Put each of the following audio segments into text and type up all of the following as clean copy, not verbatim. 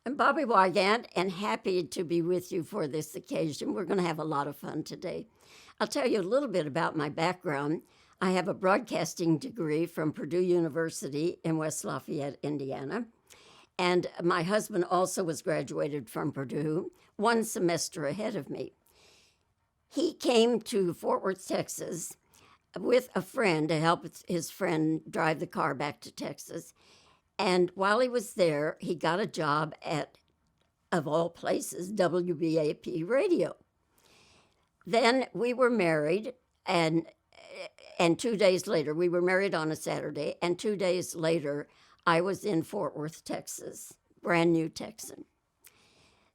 I'm Bobbie Wygant, and happy to be with you for this occasion. We're going to have a lot of fun today. I'll tell you a little bit about my background. I have a broadcasting degree from Purdue University in West Lafayette, Indiana. And my husband also was graduated from Purdue, one semester ahead of me. He came to Fort Worth, Texas, with a friend to help his friend drive the car back to Texas. And while he was there, he got a job at, of all places, WBAP radio. Then we were married, and 2 days later, we were married on a Saturday, and 2 days later, I was in Fort Worth, Texas, brand new Texan.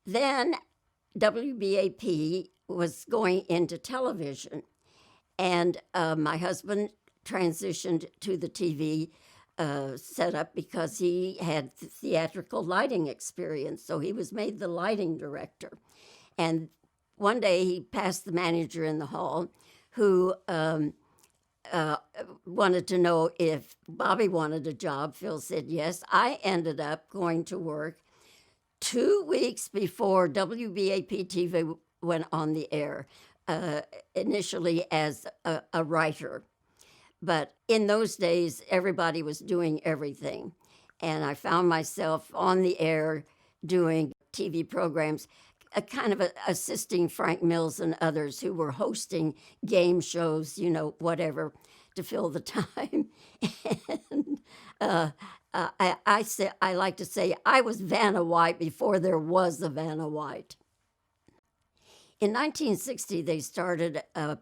Then WBAP was going into television, and my husband transitioned to the TV setup because he had theatrical lighting experience, so he was made the lighting director. And one day he passed the manager in the hall who wanted to know if Bobbie wanted a job. Phil said yes. I ended up going to work 2 weeks before WBAP TV went on the air, initially as a writer. But in those days, everybody was doing everything. And I found myself on the air doing TV programs, kind of assisting Frank Mills and others who were hosting game shows, whatever, to fill the time. And I like to say I was Vanna White before there was a Vanna White. In 1960, they started a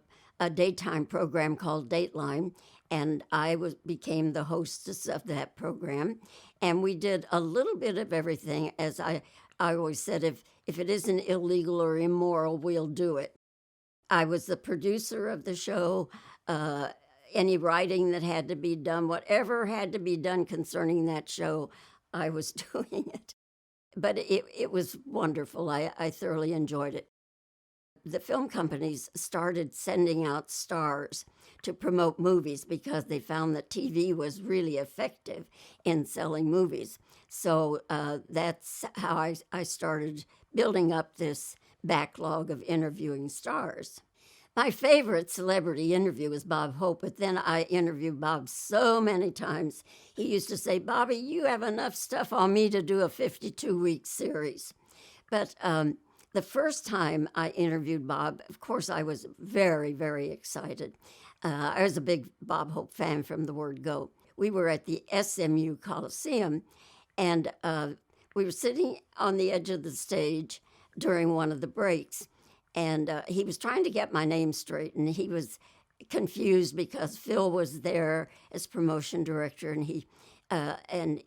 daytime program called Dateline, and I became the hostess of that program. And we did a little bit of everything. As I always said, if it isn't illegal or immoral, we'll do it. I was the producer of the show. Any writing that had to be done, whatever had to be done concerning that show, I was doing it. But it was wonderful. I thoroughly enjoyed it. The film companies started sending out stars to promote movies because they found that TV was really effective in selling movies. So that's how I started building up this backlog of interviewing stars. My favorite celebrity interview was Bob Hope, but then I interviewed Bob so many times. He used to say, "Bobbie, you have enough stuff on me to do a 52-week series." But the first time I interviewed Bob, of course, I was very, very excited. I was a big Bob Hope fan from the word go. We were at the SMU Coliseum, and we were sitting on the edge of the stage during one of the breaks, and he was trying to get my name straight, and he was confused because Phil was there as promotion director, and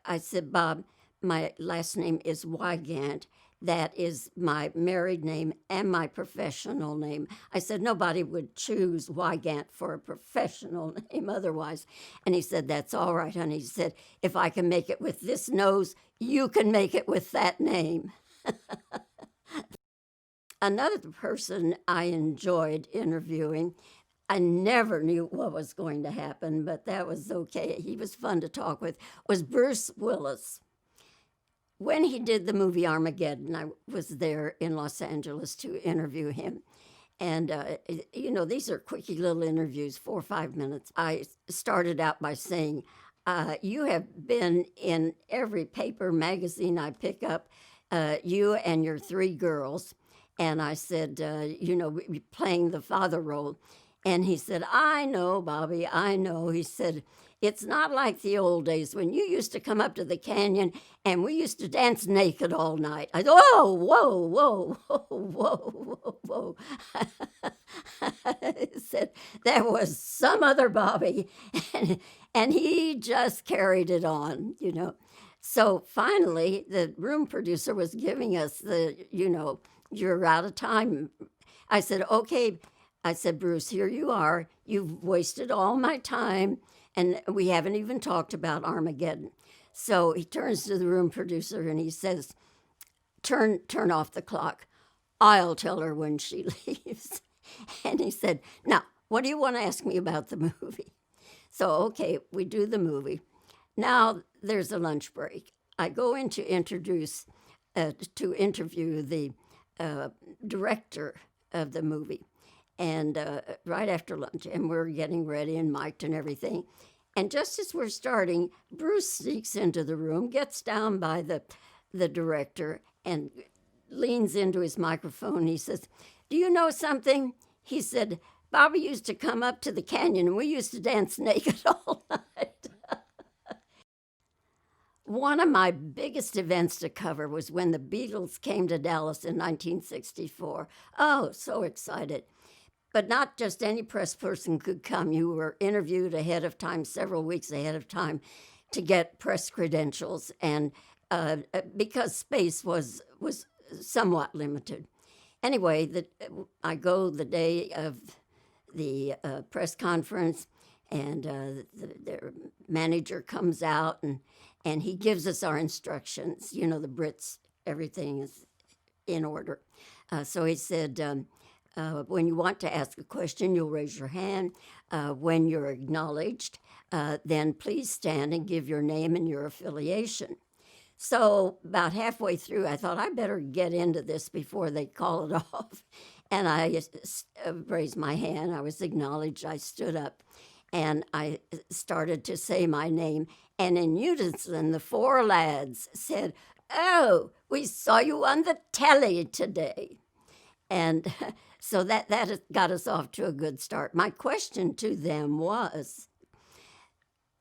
I said, "Bob, my last name is Wygant. That is my married name and my professional name." I said, "Nobody would choose Wygant for a professional name otherwise." And he said, "That's all right, honey." He said, "If I can make it with this nose, you can make it with that name." Another person I enjoyed interviewing, I never knew what was going to happen, but that was okay. He was fun to talk with, was Bruce Willis. When he did the movie Armageddon, I was there in Los Angeles to interview him. And, these are quickie little interviews, 4 or 5 minutes. I started out by saying, "You have been in every paper, magazine I pick up, you and your 3 girls." And I said, playing the father role. And he said, "I know, Bobbie, I know." He said, "It's not like the old days when you used to come up to the canyon and we used to dance naked all night." I said, "Whoa, whoa, whoa, whoa, whoa, whoa." I said, "There was some other Bobbie," and he just carried it on, So finally, the room producer was giving us "You're out of time." I said, "Okay." I said, "Bruce, here you are. You've wasted all my time, and we haven't even talked about Armageddon." So he turns to the room producer and he says, turn off the clock. I'll tell her when she leaves." And he said, "Now, what do you want to ask me about the movie?" So, okay, we do the movie. Now there's a lunch break. I go in to introduce to interview the director of the movie. And right after lunch, and we're getting ready and mic'd and everything. And just as we're starting, Bruce sneaks into the room, gets down by the director, and leans into his microphone. He says, "Do you know something?" He said, "Bobbie used to come up to the canyon, and we used to dance naked all night." One of my biggest events to cover was when the Beatles came to Dallas in 1964. Oh, so excited. But not just any press person could come. You were interviewed ahead of time, several weeks ahead of time, to get press credentials, and because space was somewhat limited. Anyway, I go the day of the press conference, and their manager comes out, and he gives us our instructions. You know, the Brits, everything is in order. So he said, when you want to ask a question, you'll raise your hand. When you're acknowledged, then please stand and give your name and your affiliation. So about halfway through, I thought I better get into this before they call it off. And I raised my hand. I was acknowledged. I stood up, and I started to say my name. And in unison, the four lads said, "Oh, we saw you on the telly today." And so that got us off to a good start. My question to them was,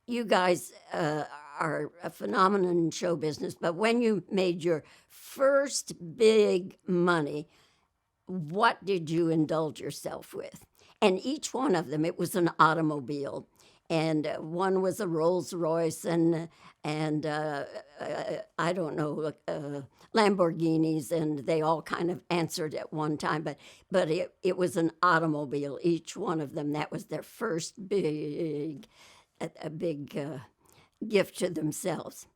you guys are a phenomenon in show business, but when you made your first big money, what did you indulge yourself with? And each one of them, it was an automobile. And one was a Rolls Royce, and I don't know, Lamborghinis, and they all kind of answered at one time. But it was an automobile, each one of them. That was their first big gift to themselves.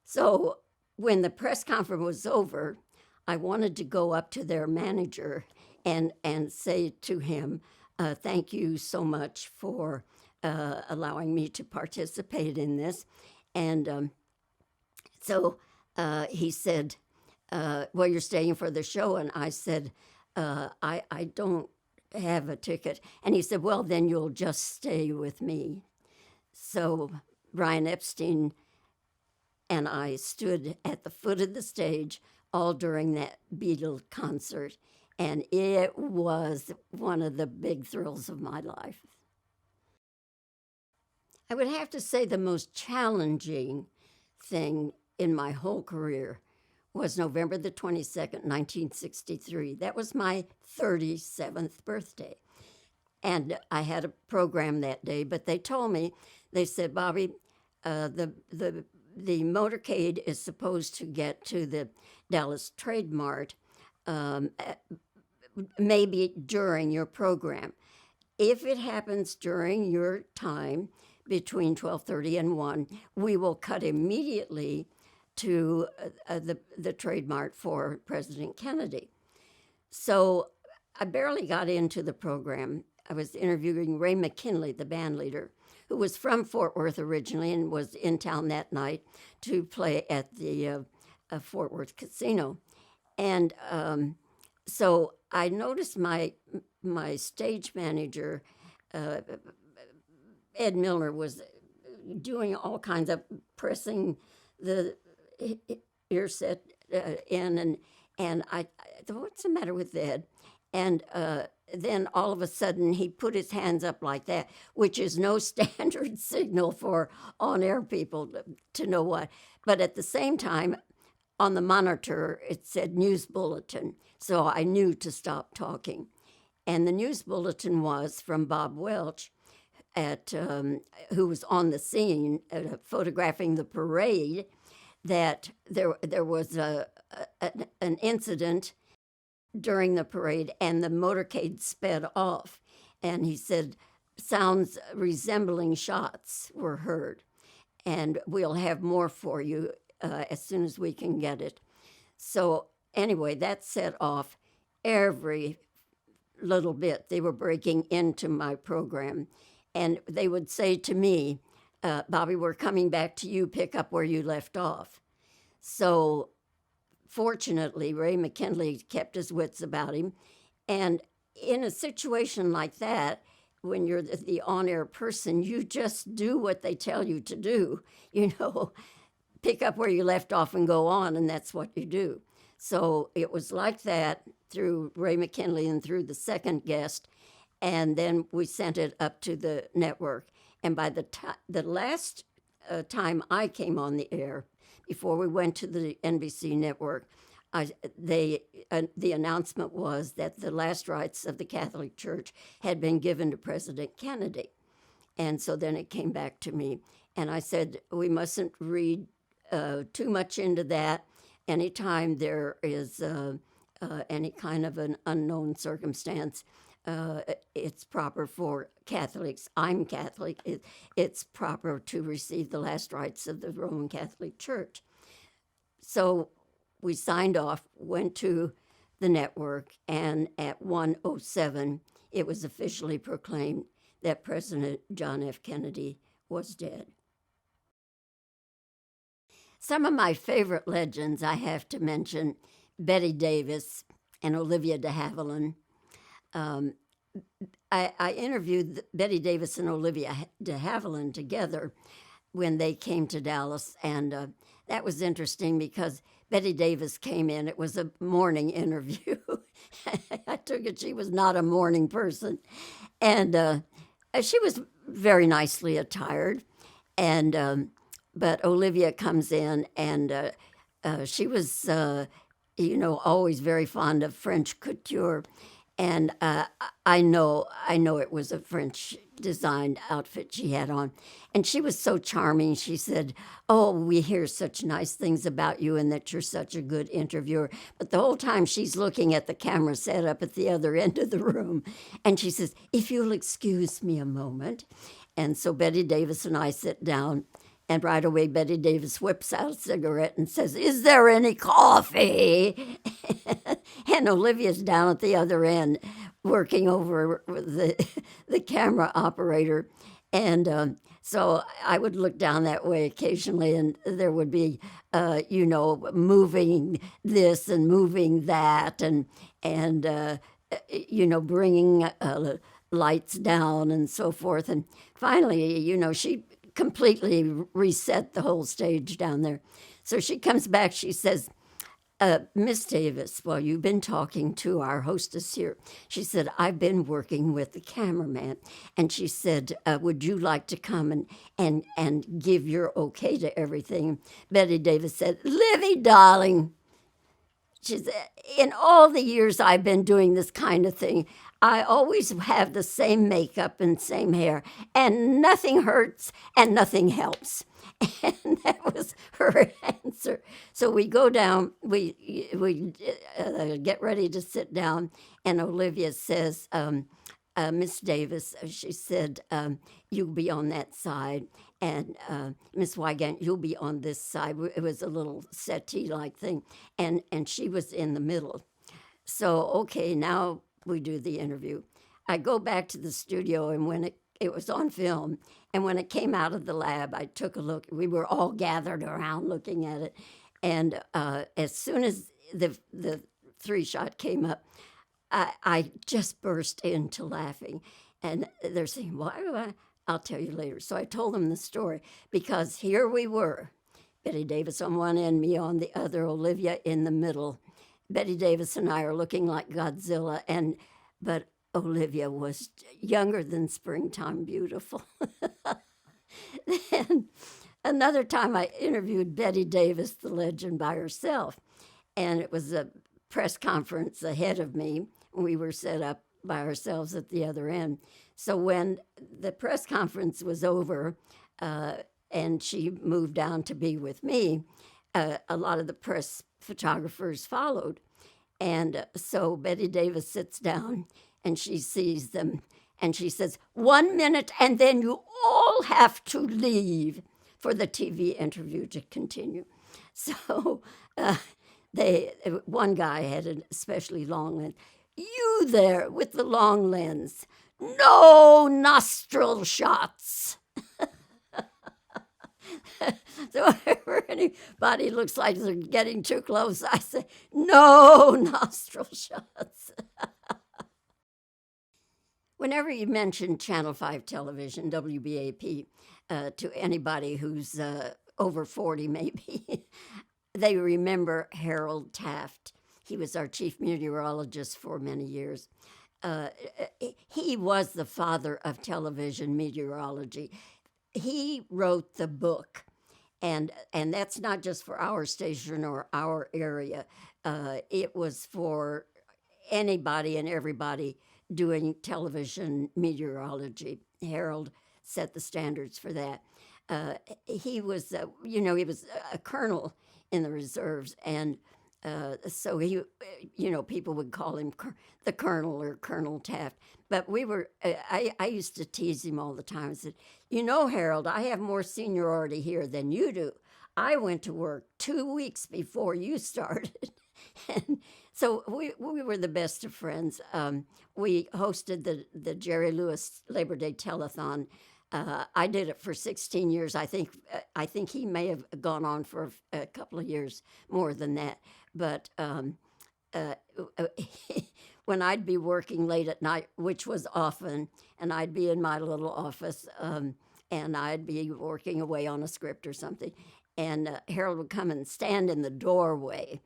So when the press conference was over, I wanted to go up to their manager and say to him, "Thank you so much for allowing me to participate in this." And so he said, "Well, you're staying for the show." And I said, I don't have a ticket. And he said, "Well, then you'll just stay with me." So Brian Epstein and I stood at the foot of the stage all during that Beatle concert. And it was one of the big thrills of my life. I would have to say the most challenging thing in my whole career was November the 22nd, 1963. That was my 37th birthday. And I had a program that day, but they told me, they said, "Bobbie, the motorcade is supposed to get to the Dallas Trade Mart maybe during your program. If it happens during your time, between 12:30 and 1, we will cut immediately to the Trade Mart for President Kennedy." So I barely got into the program. I was interviewing Ray McKinley, the band leader, who was from Fort Worth originally and was in town that night to play at the Fort Worth Casino. And so I noticed my stage manager, Ed Milner, was doing all kinds of pressing the ear set in, and I thought, "What's the matter with Ed?" And then all of a sudden he put his hands up like that, which is no standard signal for on-air people to know what. But at the same time, on the monitor, it said news bulletin. So I knew to stop talking. And the news bulletin was from Bob Welch, who was on the scene photographing the parade, that there was an incident during the parade and the motorcade sped off. And he said, "Sounds resembling shots were heard, and we'll have more for you as soon as we can get it." So anyway, that set off every little bit. They were breaking into my program, and they would say to me, "Bobbie, we're coming back to you, pick up where you left off." So fortunately, Ray McKinley kept his wits about him. And in a situation like that, when you're the on-air person, you just do what they tell you to do. Pick up where you left off and go on, and that's what you do. So it was like that through Ray McKinley and through the second guest, and then we sent it up to the network. And by the last time I came on the air, before we went to the NBC network, the announcement was that the last rites of the Catholic Church had been given to President Kennedy. And so then it came back to me. And I said, we mustn't read too much into that. Anytime there is any kind of an unknown circumstance, it's proper for Catholics. I'm Catholic. It's proper to receive the last rites of the Roman Catholic Church. So we signed off, went to the network, and at 1:07, it was officially proclaimed that President John F. Kennedy was dead. Some of my favorite legends I have to mention: Bette Davis and Olivia de Havilland. I interviewed Bette Davis and Olivia de Havilland together when they came to Dallas, and that was interesting because Bette Davis came in. It was a morning interview. I took it she was not a morning person. And she was very nicely attired. And but Olivia comes in, and she was, always very fond of French couture. And I know it was a French designed outfit she had on. And she was so charming. She said, "Oh, we hear such nice things about you and that you're such a good interviewer." But the whole time she's looking at the camera set up at the other end of the room. And she says, "If you'll excuse me a moment." And so Bette Davis and I sit down. And right away, Bette Davis whips out a cigarette and says, "Is there any coffee?" And Olivia's down at the other end working over the camera operator. And so I would look down that way occasionally, and there would be, moving this and moving that, and bringing lights down and so forth. And finally, she completely reset the whole stage down there. So she comes back, she says, "Miss Davis, well, you've been talking to our hostess here." She said, "I've been working with the cameraman." And she said, "Would you like to come and give your okay to everything?" Bette Davis said, "Livy, darling," she said, "in all the years I've been doing this kind of thing, I always have the same makeup and same hair, and nothing hurts and nothing helps." And that was her answer. So we go down, we get ready to sit down, and Olivia says, "Miss Davis," she said, "you'll be on that side, and Miss Wygant, you'll be on this side." It was a little settee-like thing, and she was in the middle. So, okay, now we do the interview. I go back to the studio, and when it was on film, and when it came out of the lab, I took a look. We were all gathered around looking at it, and as soon as the 3-shot came up, I just burst into laughing. And they're saying, "Why do I?" I'll tell you later. So I told them the story, because here we were, Bette Davis on one end, me on the other, Olivia in the middle. Bette Davis and I are looking like Godzilla, but Olivia was younger than springtime beautiful. Then another time I interviewed Bette Davis, the legend, by herself, and it was a press conference ahead of me. We were set up by ourselves at the other end. So when the press conference was over, and she moved down to be with me, a lot of the press photographers followed. And so Bette Davis sits down, and she sees them, and she says, "1 minute, and then you all have to leave for the TV interview to continue." So one guy had an especially long lens. "You there with the long lens, no nostril shots." So whenever anybody looks like they're getting too close, I say, no nostril shots. Whenever you mention Channel 5 television, WBAP, to anybody who's over 40 maybe, they remember Harold Taft. He was our chief meteorologist for many years. He was the father of television meteorology. He wrote the book, and that's not just for our station or our area. It was for anybody and everybody doing television meteorology. Harold set the standards for that. He was, he was a colonel in the reserves, and so he, people would call him the Colonel or Colonel Taft. But we were, I used to tease him all the time. I said, Harold, I have more seniority here than you do. I went to work 2 weeks before you started. And so we were the best of friends. We hosted the Jerry Lewis Labor Day Telethon. I did it for 16 years. I think he may have gone on for a couple of years more than that. But when I'd be working late at night, which was often, and I'd be in my little office, and I'd be working away on a script or something, and Harold would come and stand in the doorway.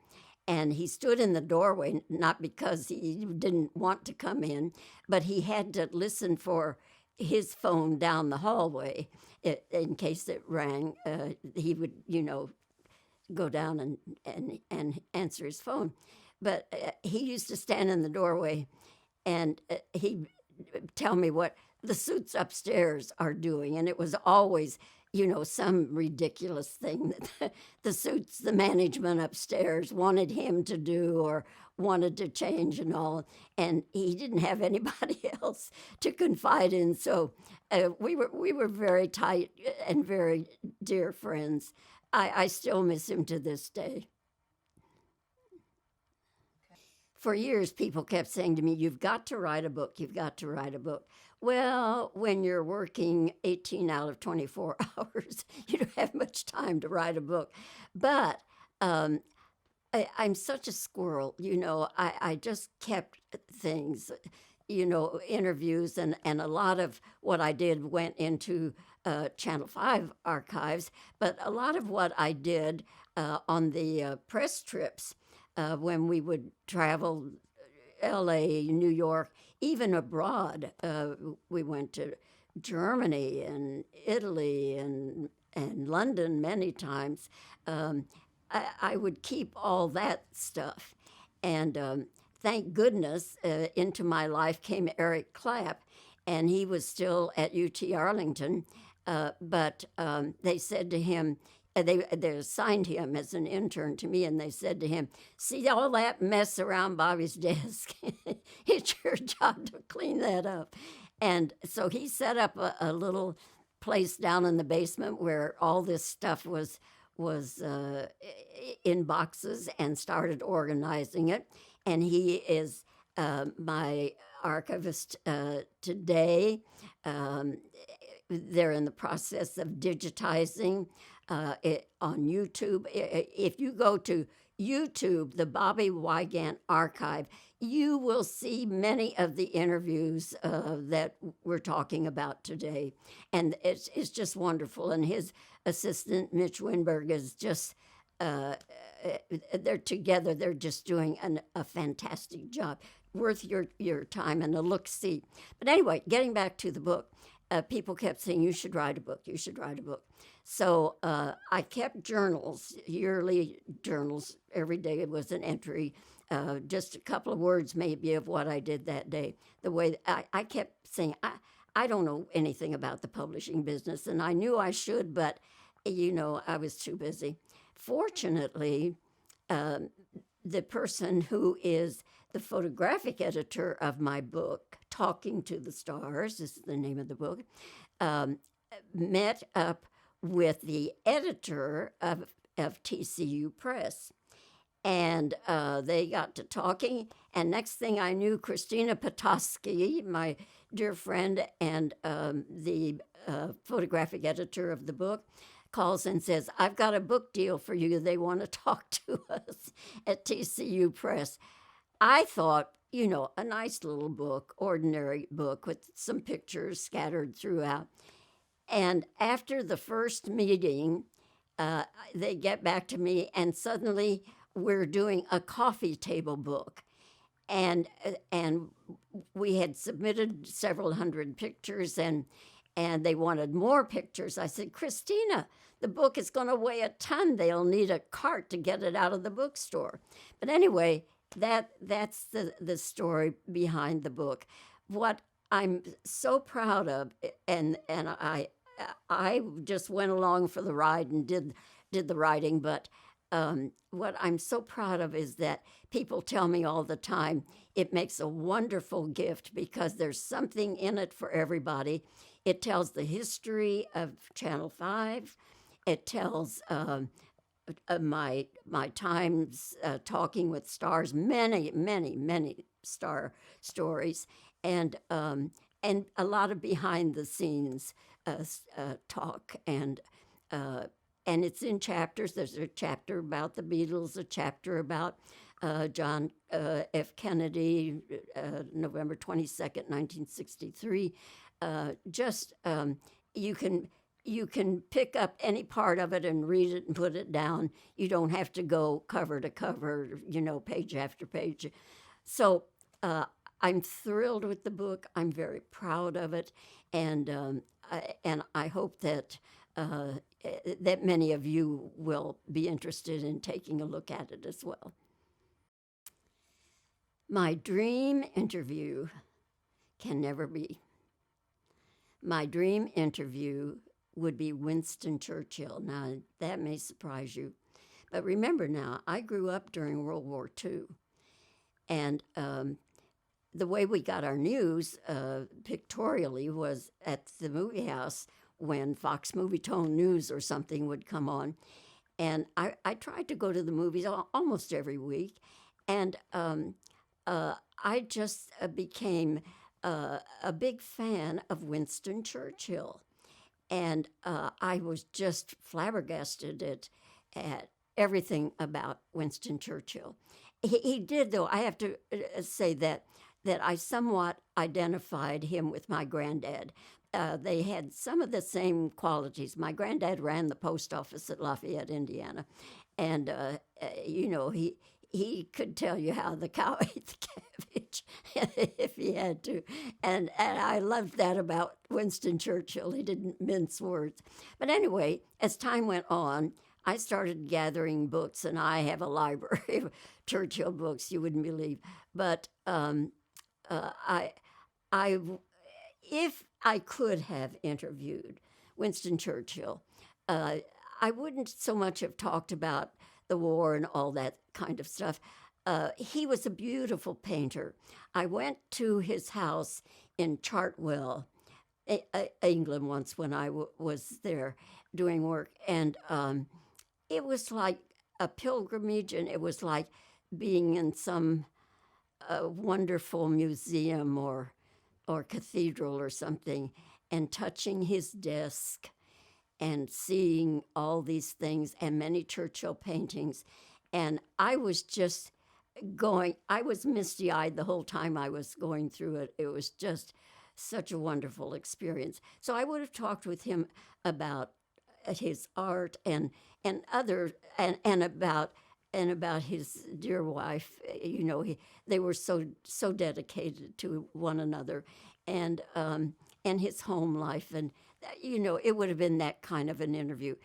And he stood in the doorway, not because he didn't want to come in, but he had to listen for his phone down the hallway in case it rang. He would, go down and answer his phone. But he used to stand in the doorway, and he'd tell me what the suits upstairs are doing. And it was always, some ridiculous thing that the management upstairs wanted him to do or wanted to change and all. And he didn't have anybody else to confide in. So we were very tight and very dear friends. I still miss him to this day. For years, people kept saying to me, you've got to write a book, you've got to write a book. Well, when you're working 18 out of 24 hours, you don't have much time to write a book. But I'm such a squirrel, I just kept things, interviews, and a lot of what I did went into Channel 5 archives, but a lot of what I did on the press trips when we would travel LA, New York, even abroad. We went to Germany and Italy and London many times. I would keep all that stuff. And thank goodness into my life came Eric Clapp, and he was still at UT Arlington. But they said to him, they assigned him as an intern to me, and they said to him, see all that mess around Bobbie's desk? It's your job to clean that up. And so he set up a little place down in the basement where all this stuff was in boxes, and started organizing it. And he is my archivist today. They're in the process of digitizing it on YouTube. If you go to YouTube, the Bobbie Wygant archive, you will see many of the interviews that we're talking about today. And it's just wonderful. And his assistant, Mitch Winberg, is just, they're together. They're just doing a fantastic job. Worth your time and a look-see. But anyway, getting back to the book, people kept saying, you should write a book, you should write a book. So I kept journals, yearly journals. Every day it was an entry, just a couple of words maybe of what I did that day. The way I kept saying, I don't know anything about the publishing business, and I knew I should, but, I was too busy. Fortunately, the person who is the photographic editor of my book, Talking to the Stars, this is the name of the book, met up with the editor of TCU Press. And they got to talking, and next thing I knew, Christina Petoskey, my dear friend and the photographic editor of the book, calls and says, I've got a book deal for you. They want to talk to us at TCU Press. I thought, a nice little book, ordinary book with some pictures scattered throughout. And after the first meeting, they get back to me, and suddenly we're doing a coffee table book. And we had submitted several hundred pictures, and they wanted more pictures. I said, Christina, the book is going to weigh a ton. They'll need a cart to get it out of the bookstore. But anyway, that's the story behind the book. What I'm so proud of, and I just went along for the ride and did the writing, but what I'm so proud of is that people tell me all the time it makes a wonderful gift because there's something in it for everybody. It tells the history of Channel 5. It tells my times talking with stars, many star stories, and a lot of behind the scenes talk, and it's in chapters. There's a chapter about the Beatles, a chapter about John F. Kennedy, November 22nd, 1963. You can pick up any part of it and read it and put it down. You don't have to go cover to cover, page after page. So I'm thrilled with the book. I'm very proud of it, and I hope that that many of you will be interested in taking a look at it as well. My dream interview can never be. My dream interview would be Winston Churchill. Now, that may surprise you. But remember now, I grew up during World War II. And the way we got our news pictorially was at the movie house when Fox Movietone News or something would come on. And I tried to go to the movies almost every week. And I just became a big fan of Winston Churchill. And I was just flabbergasted at everything about Winston Churchill. He did, though, I have to say that I somewhat identified him with my granddad. They had some of the same qualities. My granddad ran the post office at Lafayette, Indiana. And, he could tell you how the cow ate the cabbage if he had to. And I loved that about Winston Churchill. He didn't mince words. But anyway, as time went on, I started gathering books, and I have a library of Churchill books you wouldn't believe. But if I could have interviewed Winston Churchill, I wouldn't so much have talked about the war and all that kind of stuff. He was a beautiful painter. I went to his house in Chartwell, England, once when I was there doing work, and it was like a pilgrimage, and it was like being in some wonderful museum or cathedral or something, and touching his desk and seeing all these things and many Churchill paintings. And I was just I was misty-eyed the whole time I was going through it. It was just such a wonderful experience. So I would have talked with him about his art and about his dear wife. They were so dedicated to one another, and his home life, and it would have been that kind of an interview.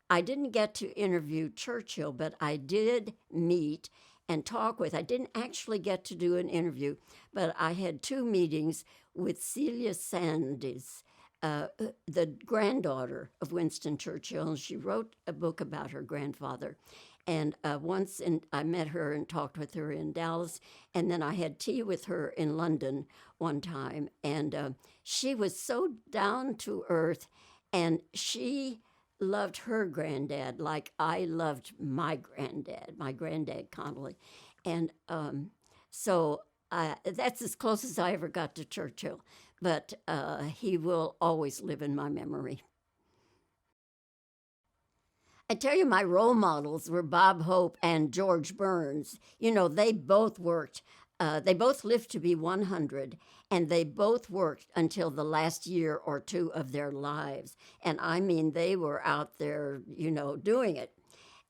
I didn't get to interview Churchill, but I did meet and talk with. I didn't actually get to do an interview, but I had 2 meetings with Celia Sandys, the granddaughter of Winston Churchill, and she wrote a book about her grandfather. And I met her and talked with her in Dallas, and then I had tea with her in London one time, and she was so down to earth, and she loved her granddad like I loved my granddad Connolly. And so that's as close as I ever got to Churchill, but he will always live in my memory. I tell you, my role models were Bob Hope and George Burns. You know, they both worked. They both lived to be 100, and they both worked until the last year or two of their lives. And I mean, they were out there, you know, doing it.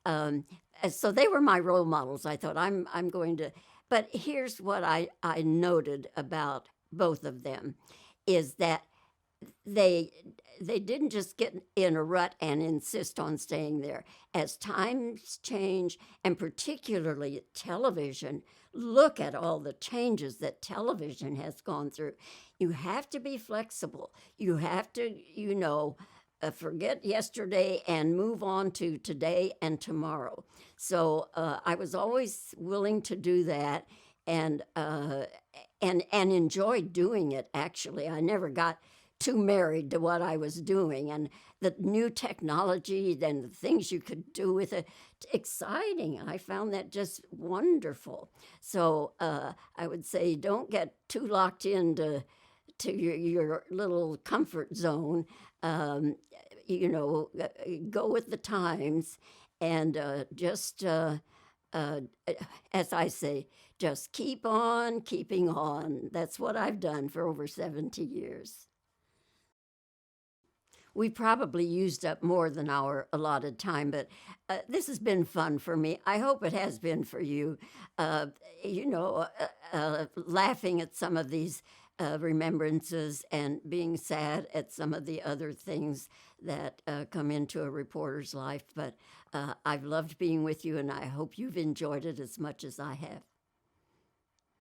Um, so they were my role models. I thought I'm going to. But here's what I noted about both of them, is that they they didn't just get in a rut and insist on staying there. As times change, and particularly television, look at all the changes that television has gone through. You have to be flexible. You have to, you know, forget yesterday and move on to today and tomorrow. So I was always willing to do that, and and enjoyed doing it. Actually, I never got too married to what I was doing, and the new technology and the things you could do with it, exciting. I found that just wonderful. So I would say don't get too locked into your little comfort zone. Um, you know, go with the times, and just as I say, just keep on keeping on. That's what I've done for over 70 years. We probably used up more than our allotted time, but this has been fun for me. I hope it has been for you. Uh, you know, laughing at some of these remembrances and being sad at some of the other things that come into a reporter's life. But I've loved being with you, and I hope you've enjoyed it as much as I have.